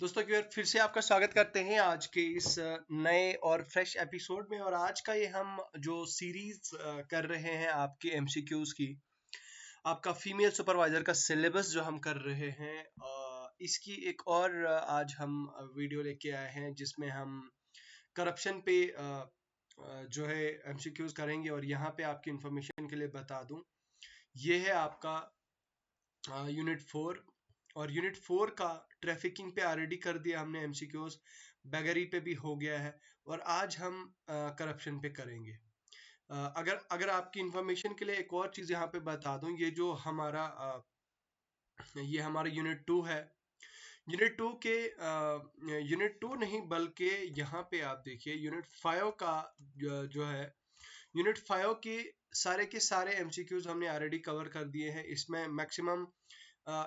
दोस्तों एक बार फिर से आपका स्वागत करते हैं आज के इस नए और फ्रेश एपिसोड में। और आज का ये हम जो सीरीज कर रहे हैं आपके एमसीक्यूज की, आपका फीमेल सुपरवाइजर का सिलेबस जो हम कर रहे हैं, इसकी एक और आज हम वीडियो लेके आए हैं जिसमें हम करप्शन पे जो है एमसीक्यूज करेंगे। और यहाँ पे आपकी इंफॉर्मेशन के लिए बता दूं, ये है आपका यूनिट 4। और यूनिट 4 का ट्रैफिकिंग पे ऑलरेडी कर दिया हमने एमसीक्यूज, बैगरी पे भी हो गया है। और आज हम करप्शन पे करेंगे। अगर अगर आपकी इंफॉर्मेशन के लिए एक और चीज यहाँ पे बता दूं, ये हमारा यूनिट 2 है। यूनिट 2 नहीं बल्कि यहाँ पे आप देखिए यूनिट 5 का जो है, यूनिट 5 के सारे एमसीक्यूज हमने ऑलरेडी कवर कर दिए हैं। इसमें मैक्सिमम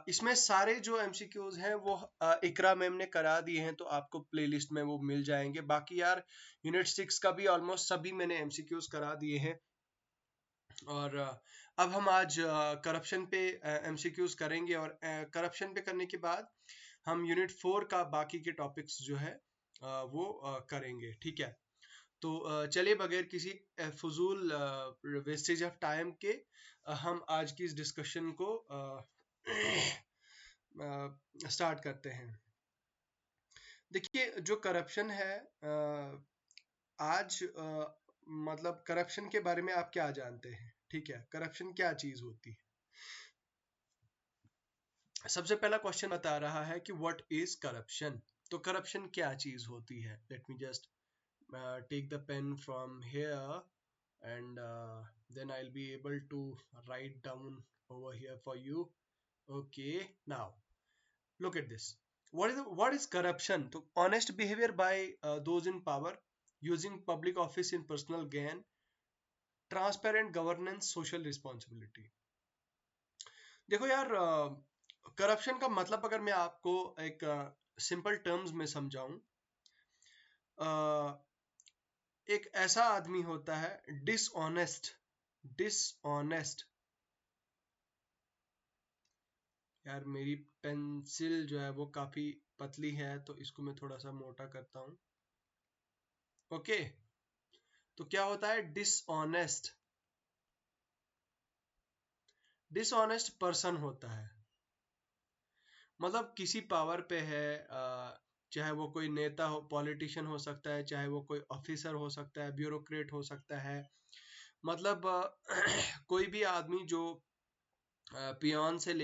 इसमें सारे जो एमसीक्यूज हैं वो इकरा मैम ने करा दिए हैं, तो आपको प्लेलिस्ट में वो मिल जाएंगे। बाकी यार यूनिट 6 का भी ऑलमोस्ट सभी मैंने एमसीक्यूज करा दिए हैं। और अब हम आज करप्शन पे एमसीक्यूज करेंगे। और करप्शन पे करने के बाद हम यूनिट 4 का बाकी के टॉपिक्स जो है वो करेंगे, ठीक है। तो चलिए बगैर किसी फजूल वेस्टेज ऑफ टाइम के हम आज की इस डिस्कशन को स्टार्ट करते हैं। देखिए जो करप्शन है, आज मतलब करप्शन के बारे में आप क्या जानते हैं, ठीक है। करप्शन क्या चीज होती है? सबसे पहला क्वेश्चन बता रहा है कि व्हाट इज करप्शन। तो करप्शन क्या चीज होती है? Let me just take the pen from here, and then I'll be able to write down over here for you. Okay, now look at this. What is corruption? So honest behavior by those in power, using public office in personal gain, transparent governance, social responsibility. देखो यार, corruption का मतलब अगर मैं आपको एक simple terms में समझाऊं, एक ऐसा आदमी होता है डिसऑनेस्ट। डिसऑनेस्ट। यार मेरी पेंसिल जो है वो काफी पतली है, तो इसको मैं थोड़ा सा मोटा करता हूं। ओके, तो क्या होता है डिसऑनेस्ट? डिसऑनेस्ट पर्सन होता है, मतलब किसी पावर पे है, चाहे वो कोई नेता हो, पॉलिटिशियन हो सकता है, चाहे वो कोई ऑफिसर हो सकता है, ब्यूरोक्रेट हो सकता है। मतलब कोई भी आदमी जो पियोन से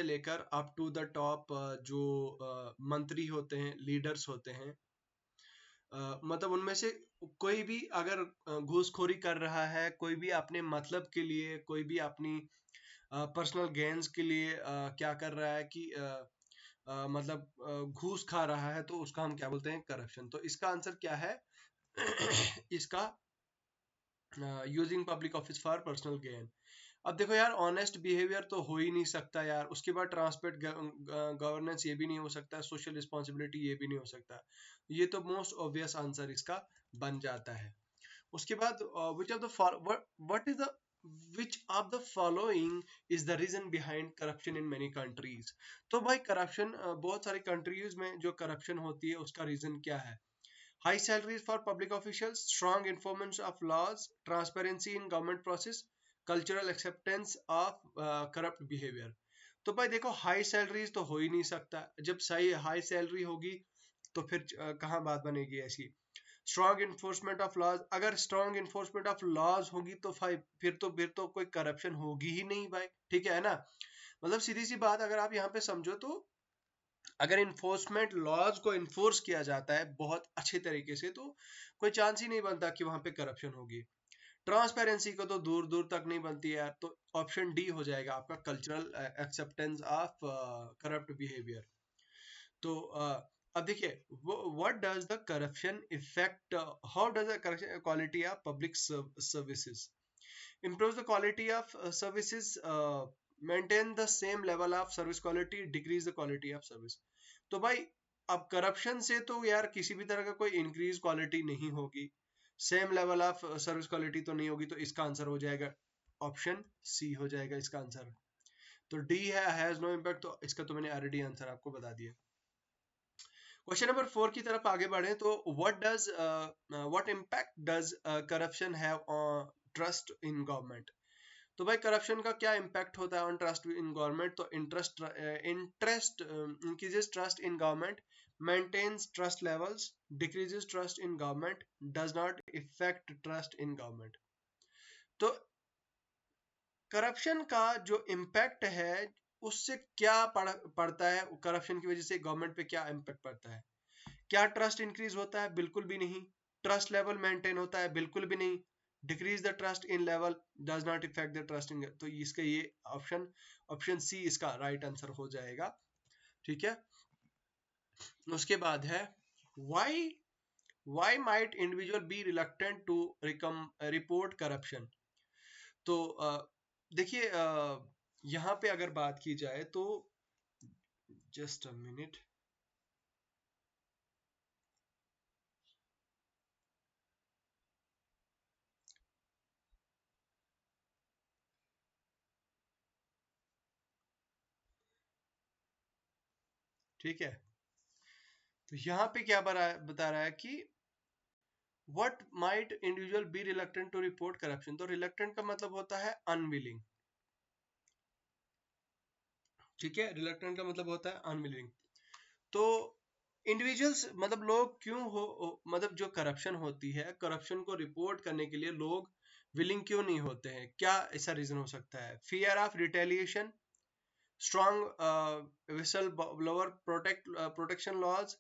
लेकर अप टू द टॉप, जो मंत्री होते हैं, लीडर्स होते हैं, मतलब उनमें से कोई भी अगर घूसखोरी कर रहा है, कोई भी अपने मतलब के लिए, कोई भी अपनी पर्सनल गेन्स के लिए क्या कर रहा है कि मतलब घूस खा रहा है, तो उसका हम क्या बोलते हैं? करप्शन। तो इसका आंसर क्या है? इसका using public office for personal gain. अब देखो यार, ऑनेस्ट बिहेवियर तो हो ही नहीं सकता यार, उसके बाद ट्रांसपेरेंट गवर्नेंस ये भी नहीं हो सकता, सोशल रिस्पॉन्सिबिलिटी ये भी नहीं हो सकता। ये तो मोस्ट ऑब्वियस आंसर इसका बन जाता है। उसके बाद what is the which of the following is the reason behind corruption in many countries? तो भाई करप्शन बहुत सारी कंट्रीज में जो करप्शन होती है उसका रीजन क्या है? High salaries for public officials, strong enforcement of laws, transparency in government process, cultural acceptance of corrupt behavior. तो भाई देखो, हाई सैलरीज तो हो ही नहीं सकता। जब सही हाई सैलरी होगी तो फिर कहाँ बात बनेगी ऐसी। स्ट्रॉन्ग इन्फोर्समेंट ऑफ लॉज, अगर स्ट्रॉन्ग इन्फोर्समेंट ऑफ लॉज होगी तो फिर तो कोई करप्शन होगी ही नहीं भाई, ठीक है ना। मतलब सीधी सी बात, अगर आप यहाँ पे समझो तो अगर इन्फोर्समेंट लॉज को इन्फोर्स किया जाता है बहुत अच्छे तरीके से, तो कोई चांस ही नहीं बनता कि वहां पे करप्शन होगी। ट्रांसपेरेंसी को तो दूर दूर तक नहीं बनती है यार। तो ऑप्शन डी हो जाएगा आपका, cultural acceptance of corrupt behaviour. तो अब देखिए, what does the corruption effect, how does the corruption quality of public services? improves the quality of services, maintain the same level of service quality, decrease the quality of service. तो भाई अब corruption से तो यार किसी भी तरह का कोई इंक्रीज क्वालिटी नहीं होगी, same level of service quality तो नहीं होगी। तो इसका आंसर हो जाएगा ऑप्शन सी, हो जाएगा इसका आंसर। तो डी है हैज नो इम्पैक्ट, तो इसका तो मैंने ऑलरेडी आंसर आपको बता दिया। क्वेश्चन नंबर 4 की तरफ आगे बढ़े तो what impact does corruption have on trust in government. तो भाई करप्शन का क्या इम्पैक्ट होता है ऑन ट्रस्ट इन गवर्नमेंट। तो interest increases trust in government, maintains trust levels, decreases trust in government, does not affect trust in government। तो corruption का जो इम्पैक्ट है उससे क्या पड़ता है, करप्शन की वजह से गवर्नमेंट पे क्या इम्पैक्ट पड़ता है। क्या ट्रस्ट इंक्रीज होता है, बिल्कुल भी नहीं। ट्रस्ट लेवल मेंटेन होता है, बिल्कुल भी नहीं। Decrease the trust in level, does not effect the trust in, तो इसका ये ऑप्शन सी इसका राइट आंसर हो जाएगा। ठीक है, उसके बाद है why might individual be reluctant to report corruption. तो देखिए यहाँ पे अगर बात की जाए तो जस्ट अ मिनट, ठीक है। तो यहाँ पे क्या बता रहा है कि what might individual be reluctant to report corruption. तो रिलक्टेंट का मतलब होता है अनविलिंग। ठीक है, रिलक्टेंट का मतलब होता है अनविलिंग। तो इंडिविजुअल्स मतलब लोग क्यों मतलब जो करप्शन होती है, करप्शन को रिपोर्ट करने के लिए लोग विलिंग क्यों नहीं होते हैं, क्या ऐसा रीजन हो सकता है। Fear of retaliation, strong whistle blower protection laws,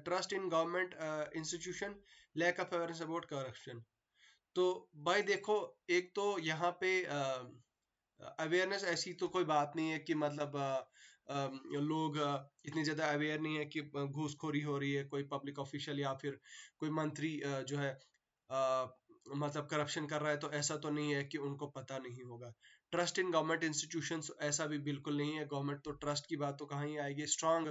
trust in government institution, lack of awareness about corruption. तो भाई देखो, एक तो यहाँ पे अवेयरनेस ऐसी तो कोई बात नहीं है कि मतलब लोग इतनी ज्यादा अवेयर नहीं है कि घूसखोरी हो रही है, कोई पब्लिक ऑफिशियल या फिर कोई मंत्री जो है मतलब करप्शन कर रहा है, तो ऐसा तो नहीं है कि उनको पता नहीं होगा। ट्रस्ट इन गवर्नमेंट इंस्टीट्यूशंस ऐसा भी बिल्कुल नहीं है, गवर्नमेंट तो ट्रस्ट की बात तो कहाँ ही आएगी। Strong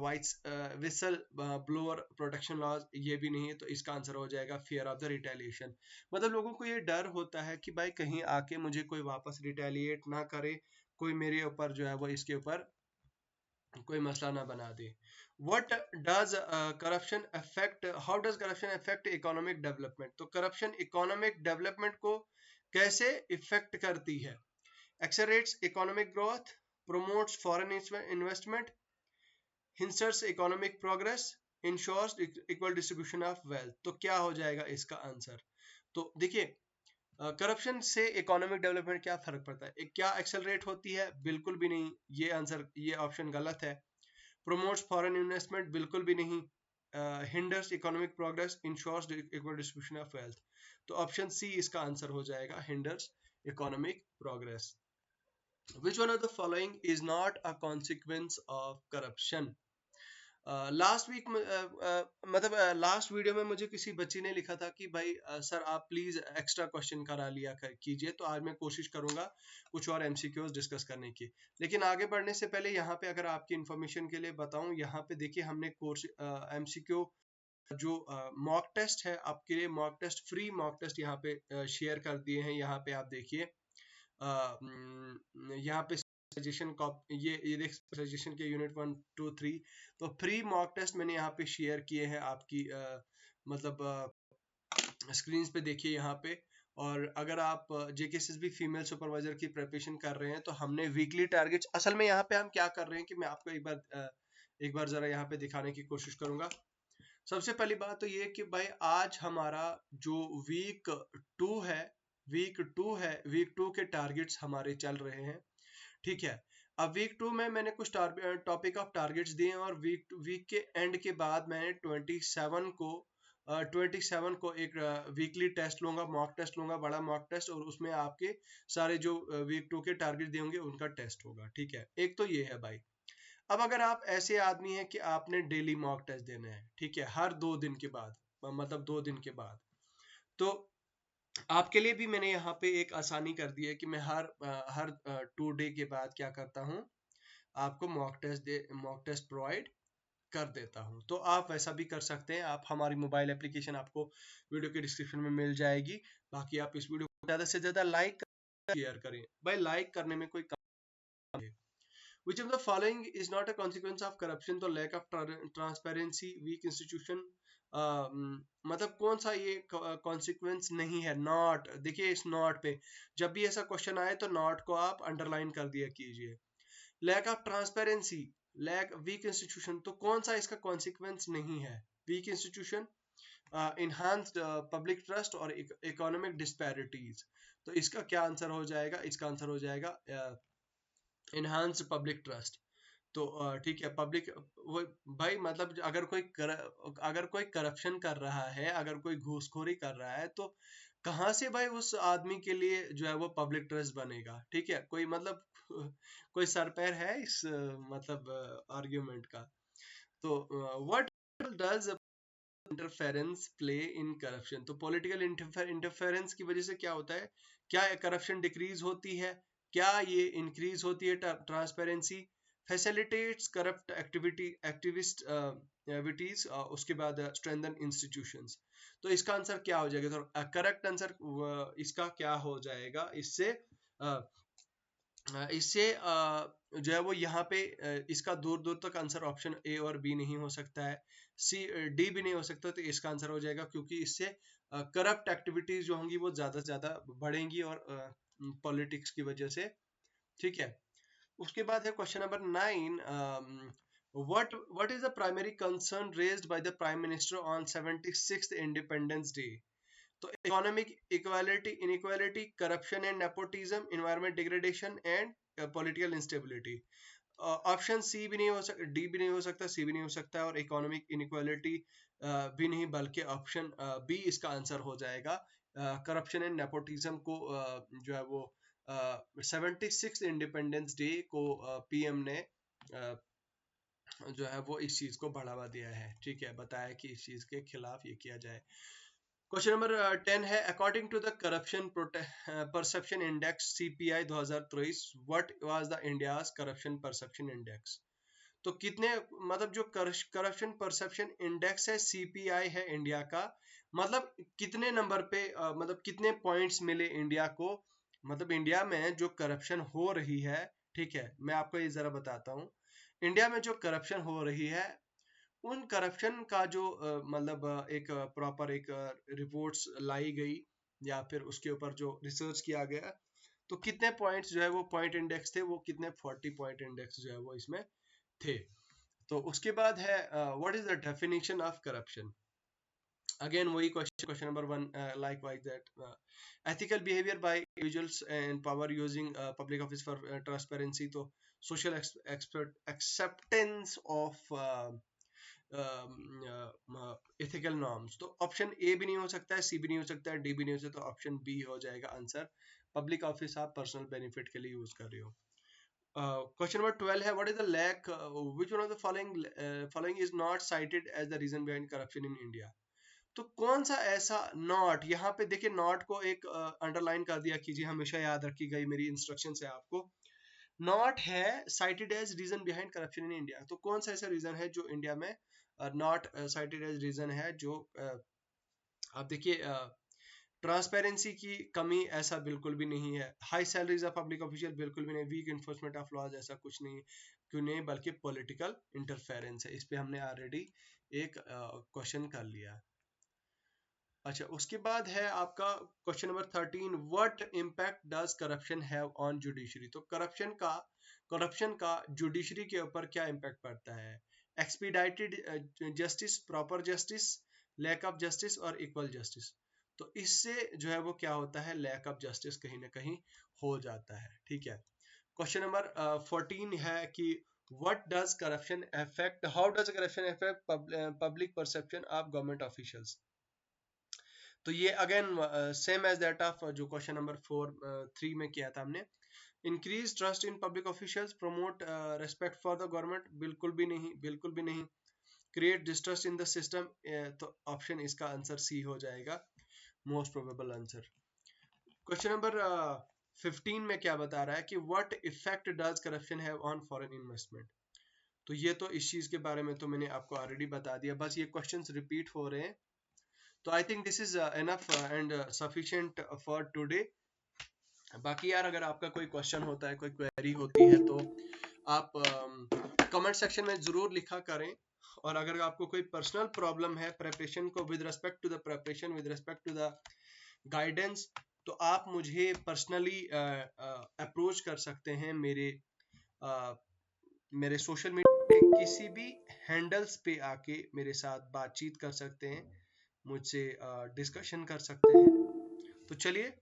whites whistle blower protection laws ये भी नहीं है, तो इसका आंसर हो जाएगा फियर ऑफ द रिटेलिएशन। मतलब लोगों को ये डर होता है कि भाई कहीं आके मुझे कोई वापस रिटेलिएट ना करे, कोई मेरे ऊपर जो है वो इसके ऊपर कोई मसला ना बना दे। What does corruption affect, how does corruption affect economic development। तो करप्शन इकोनॉमिक डेवलपमेंट को कैसे इफेक्ट करती है। accelerates economic growth, promotes foreign investment, hinders economic progress, ensures equal distribution of wealth। तो क्या हो जाएगा इसका आंसर। तो देखिए करप्शन से इकोनॉमिक डेवलपमेंट क्या फर्क पड़ता है, क्या एक्सेलरेट होती है, बिल्कुल भी नहीं। ये आंसर, ये ऑप्शन गलत है। प्रमोट्स फॉरेन इन्वेस्टमेंट, बिल्कुल भी नहीं। Hinders economic progress, ensures equal distribution of wealth. तो ऑप्शन सी इसका आंसर हो जाएगा, hinders economic progress. Which one of the following is not a consequence of corruption. Last week मतलब लास्ट वीडियो में मुझे किसी बच्ची ने लिखा था कि भाई सर आप प्लीज एक्स्ट्रा क्वेश्चन करा लिया कीजिए, तो आज मैं कोशिश करूंगा कुछ और एमसीक्यूज डिस्कस करने की। लेकिन आगे बढ़ने से पहले यहाँ पे अगर आपकी इन्फॉर्मेशन के लिए बताऊं, यहाँ पे देखिए हमने कोर्स एमसीक्यू जो मॉक टेस्ट है आपके लिए, mock test free mock test यहाँ पे शेयर कर दिए हैं। यहाँ पे आप देखिए यहाँ पे सजेशन ये देख सजेशन के यूनिट 1 2 3, तो फ्री मॉक टेस्ट मैंने यहाँ पे शेयर किए हैं आपकी मतलब स्क्रीन पे देखिए यहाँ पे। और अगर आप जेकेएसएसबी फीमेल सुपरवाइजर की प्रिपरेशन कर रहे हैं तो हमने वीकली टारगेट्स, असल में यहाँ पे हम क्या कर रहे हैं कि मैं आपको एक बार जरा यहाँ पे दिखाने की कोशिश करूंगा। सबसे पहली बात तो ये कि भाई आज हमारा जो वीक टू के टारगेट्स हमारे चल रहे हैं। ठीक है, अब वीक टू में मैंने कुछ टॉपिक ऑफ टारगेट्स दिए हैं, और वीक के एंड के बाद मैंने 27 को एक वीकली टेस्ट लूंगा, मॉक टेस्ट लूंगा, बड़ा मॉक टेस्ट, और उसमें आपके सारे जो वीक टू के टारगेट दिए होंगे उनका टेस्ट होगा। ठीक है, एक तो ये है भाई। अब अगर आप ऐसे आदमी हैं कि आपने डेली मॉक टेस्ट देना है, ठीक है, हर 2 दिन के बाद, मतलब 2 दिन के बाद, तो आपके लिए भी मैंने यहाँ पे एक आसानी कर दी है कि मैं हर 2 डे के बाद क्या करता हूँ, आपको मॉक टेस्ट प्रोवाइड कर देता हूँ। तो आप वैसा भी कर सकते हैं। आप हमारी मोबाइल एप्लीकेशन आपको वीडियो के डिस्क्रिप्शन में मिल जाएगी। बाकी आप इस वीडियो को ज़्यादा से ज़्यादा लाइक शेयर करें। भाई लाइक करने में कोई Which of the following is not a consequence of corruption? तो lack of transparency, weak institution, मतलब कौन सा ये कॉन्सिक्वेंस नहीं है? नॉट, देखिए इस नॉट पे जब भी ऐसा क्वेश्चन आए तो नॉट को आप अंडरलाइन कर दिया कीजिए। Lack of transparency, lack, weak institution, तो कौन सा इसका कॉन्सिक्वेंस नहीं है? Weak institution, enhanced public trust और इकोनॉमिक डिस्पैरिटीज। तो इसका क्या आंसर हो जाएगा? इसका आंसर हो जाएगा इनहांस्ड पब्लिक ट्रस्ट। तो ठीक है, पब्लिक, वो भाई मतलब अगर कोई करप्शन कर रहा है, अगर कोई घूसखोरी कर रहा है, तो कहाँ से भाई उस आदमी के लिए जो है वो पब्लिक ट्रस्ट बनेगा? ठीक है, कोई मतलब कोई सर पैर है इस मतलब आर्ग्यूमेंट का? तो what does interference play in corruption? तो पॉलिटिकल इंटरफेरेंस की वजह से क्या होता है? क्या करप्शन डिक्रीज होती है? क्या ये इंक्रीज होती है? Transparency facilitates corrupt activist activities, उसके बाद स्ट्रेंथन इंस्टीट्यूशंस। तो इसका आंसर क्या हो जाएगा? तो करेक्ट आंसर इसका क्या हो जाएगा? इससे जो है वो यहाँ पे इसका दूर दूर तक आंसर ऑप्शन ए और बी नहीं हो सकता है, सी डी भी नहीं हो सकता। तो इसका आंसर हो जाएगा, क्योंकि इससे करप्ट एक्टिविटीज जो होंगी वो ज्यादा से ज्यादा बढ़ेंगी और पॉलिटिक्स की वजह से। ठीक है, उसके बाद है question number 9। What is the primary concern raised by the prime minister on 76th independence day? तो economic equality, inequality, corruption and nepotism, environment degradation and political instability. Option C भी नहीं हो सकता, डी भी नहीं हो सकता, सी भी नहीं हो सकता, और इकोनॉमिक इनइक्वालिटी भी नहीं, बल्कि ऑप्शन बी इसका आंसर हो जाएगा। करप्शन एंड नेपोटिज्म को जो है वो 76 इंडिपेंडेंस डे को पीएम ने जो है वो इस चीज को बढ़ावा दिया है। ठीक है, बताया कि इस चीज के खिलाफ ये किया जाए। क्वेश्चन नंबर 10 है, according to the corruption perception index CPI 2023, what was the India's corruption perception index? तो कितने, मतलब जो करप्शन परसेप्शन इंडेक्स है, सीपीआई है इंडिया का, मतलब कितने नंबर पे मतलब कितने पॉइंट्स मिले इंडिया को? मतलब इंडिया में जो करप्शन हो रही है, ठीक है, मैं आपको ये जरा बताता हूँ। इंडिया में जो करप्शन हो रही है, उन करप्शन का जो मतलब एक प्रॉपर एक रिपोर्ट्स लाई गई, या फिर उसके ऊपर जो रिसर्च किया गया, तो कितने पॉइंट्स जो है वो पॉइंट इंडेक्स थे, वो कितने 40 पॉइंट इंडेक्स जो है वो इसमें थे। तो उसके बाद है what is the definition of corruption? Again वही question number 1, likewise that ethical behavior by individuals in power using public office for transparency, तो social acceptance of ethical norms. तो ऑप्शन ए भी नहीं हो सकता है, सी भी नहीं हो सकता है, डी भी नहीं हो सकता, तो ऑप्शन बी हो जाएगा आंसर। पब्लिक ऑफिस आप पर्सनल बेनिफिट के लिए यूज कर रहे हो। क्वेश्चन नंबर 12 है, what is the lack, which one of the following is not cited as the reason behind corruption in India? तो कौन सा ऐसा नॉट, यहाँ पे देखिए नॉट को एक अंडरलाइन कर दिया कीजिए, हमेशा याद रखी गई मेरी इंस्ट्रक्शन है आपको। नॉट है cited as reason behind corruption in India, तो कौन सा ऐसा रीजन है जो इंडिया में नॉट साइटेड एज रीजन है? जो आप देखिए ट्रांसपेरेंसी की कमी, ऐसा बिल्कुल भी नहीं है। High salaries of public official, बिल्कुल भी नहीं। वीक इन्फोर्समेंट ऑफ लॉज, ऐसा कुछ नहीं। क्यों नहीं? बल्कि पॉलिटिकल इंटरफेरेंस है। इस पे हमने ऑलरेडी एक क्वेश्चन कर लिया। अच्छा, उसके बाद है आपका question number 13, what impact does corruption have on judiciary? तो करप्शन का जुडिशरी के ऊपर क्या इम्पैक्ट पड़ता है? Expedited justice, proper justice, lack of justice और इक्वल जस्टिस। तो इससे जो है वो क्या होता है? लैक ऑफ जस्टिस कहीं ना कहीं हो जाता है। ठीक है, क्वेश्चन नंबर 14 है कि what does corruption affect, how does corruption affect public perception of government officials? तो ये again same as that of जो क्वेश्चन नंबर 3 में किया था हमने। Increase trust in public officials, promote respect for the government, बिल्कुल भी नहीं, बिल्कुल भी नहीं। Create distrust in the system, तो ऑप्शन इसका आंसर सी हो जाएगा, most probable answer. Question number 15 में क्या बता रहा है कि what effect does corruption have on foreign investment? तो ये तो इस चीज के बारे में तो मैंने आपको ऑलरेडी बता दिया, बस ये क्वेश्चंस रिपीट हो रहे हैं। तो I think this is enough and sufficient for today. बाकी यार अगर आपका कोई क्वेश्चन होता है, कोई क्वेरी होती है, तो आप कमेंट सेक्शन में ज़रूर लिखा करें। और अगर आपको कोई पर्सनल प्रॉब्लम है प्रेपरेशन को, with respect to the preparation, with respect to the guidance, तो आप मुझे पर्सनली अप्रोच कर सकते हैं मेरे सोशल मीडिया के किसी भी हैंडल्स पे आके मेरे साथ बातचीत कर सकते हैं, मुझसे डिस्कशन कर सकते हैं। तो चलिए,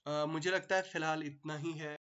मुझे लगता है फिलहाल इतना ही है।